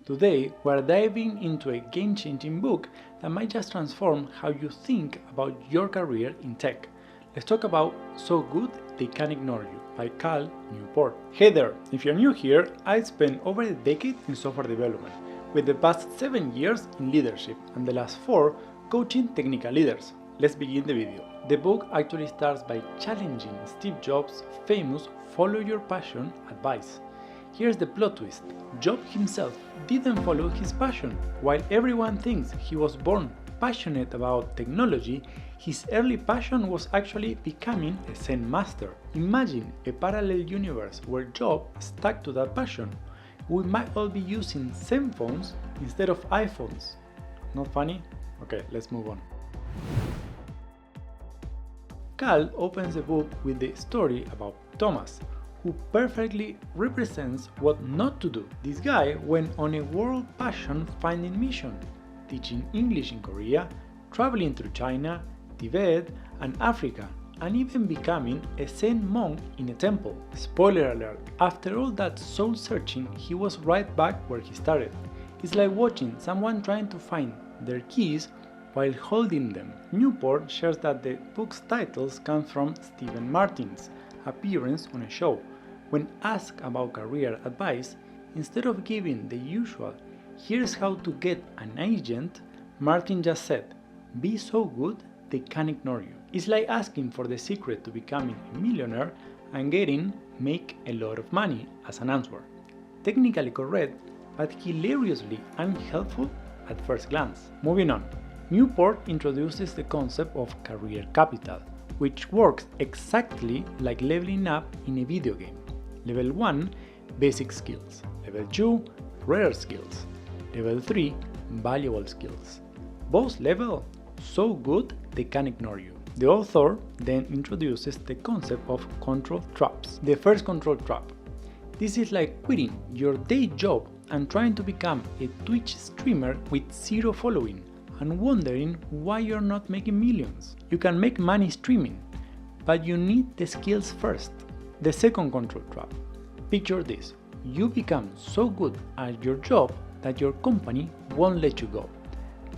Today, we're diving into a game-changing book that might just transform how you think about your career in tech. Let's talk about So Good They Can Ignore You by Cal Newport. Hey there, if you're new here, I spent over a decade in software development, with the past 7 years in leadership and the last 4 coaching technical leaders. Let's begin the video. The book actually starts by challenging Steve Jobs' famous "follow your passion" advice. Here's the plot twist. Jobs himself didn't follow his passion. While everyone thinks he was born passionate about technology, his early passion was actually becoming a Zen master. Imagine a parallel universe where Jobs stuck to that passion. We might all be using Zen phones instead of iPhones. Not funny? Okay, let's move on. Cal opens the book with the story about Thomas, who perfectly represents what not to do. This guy went on a world passion-finding mission, teaching English in Korea, traveling through China, Tibet, and Africa, and even becoming a Zen monk in a temple. Spoiler alert, after all that soul-searching, he was right back where he started. It's like watching someone trying to find their keys while holding them. Newport shares that the book's titles come from Stephen Martin's appearance on a show. When asked about career advice, instead of giving the usual "here's how to get an agent," Martin just said, "Be so good they can ignore you." It's like asking for the secret to becoming a millionaire and getting "make a lot of money" as an answer. Technically correct, but hilariously unhelpful at first glance. Moving on, Newport introduces the concept of career capital, which works exactly like leveling up in a video game. Level 1, basic skills. Level 2, rare skills. Level 3, valuable skills. Both levels so good they can ignore you. The author then introduces the concept of control traps. The first control trap. This is like quitting your day job and trying to become a Twitch streamer with 0 following and wondering why you're not making millions. You can make money streaming, but you need the skills first. The second control trap. Picture this. You become so good at your job that your company won't let you go.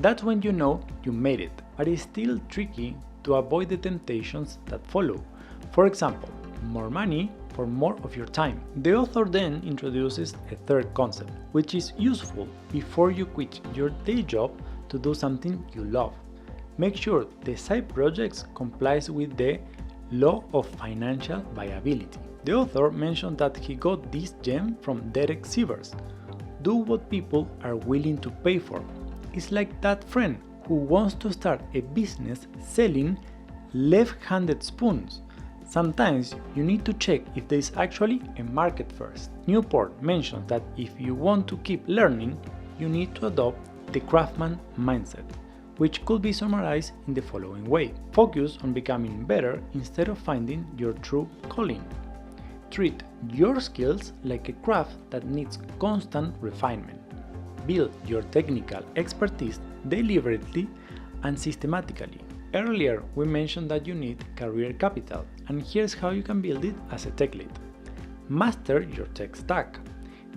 That's when you know you made it, but it's still tricky to avoid the temptations that follow. For example, more money for more of your time. The author then introduces a third concept, which is useful before you quit your day job to do something you love. Make sure the side projects complies with the law of financial viability. The author mentioned that he got this gem from Derek Sivers. Do what people are willing to pay for. It's like that friend who wants to start a business selling left-handed spoons. Sometimes you need to check if there is actually a market first. Newport mentions that if you want to keep learning, you need to adopt the craftsman mindset, which could be summarized in the following way. Focus on becoming better instead of finding your true calling. Treat your skills like a craft that needs constant refinement. Build your technical expertise deliberately and systematically. Earlier, we mentioned that you need career capital, and here's how you can build it as a tech lead. Master your tech stack.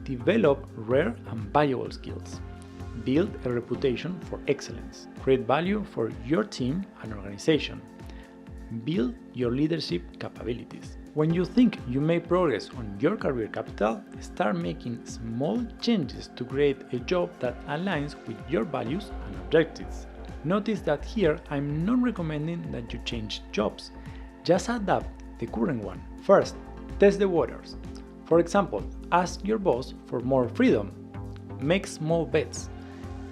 Develop rare and valuable skills. Build a reputation for excellence. Create value for your team and organization. Build your leadership capabilities. When you think you made progress on your career capital, start making small changes to create a job that aligns with your values and objectives. Notice that here I'm not recommending that you change jobs, just adapt the current one. First, test the waters. For example, ask your boss for more freedom. Make small bets.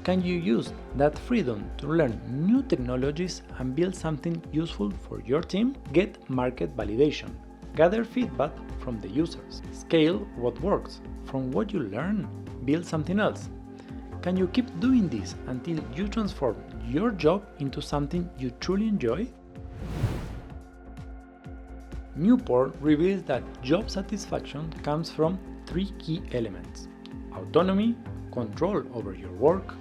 Can you use that freedom to learn new technologies and build something useful for your team? Get market validation. Gather feedback from the users. Scale what works. From what you learn, build something else. Can you keep doing this until you transform your job into something you truly enjoy? Newport reveals that job satisfaction comes from 3 key elements: autonomy, control over your work,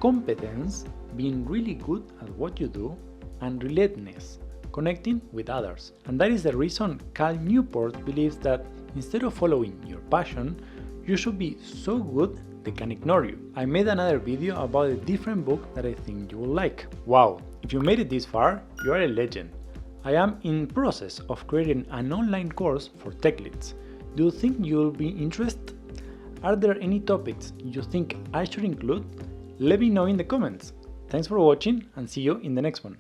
competence, being really good at what you do, and relentlessness, connecting with others. And that is the reason Cal Newport believes that instead of following your passion, you should be so good they can ignore you. I made another video about a different book that I think you will like. Wow, if you made it this far, you are a legend. I am in process of creating an online course for tech leads. Do you think you'll be interested? Are there any topics you think I should include? Let me know in the comments. Thanks for watching and see you in the next one.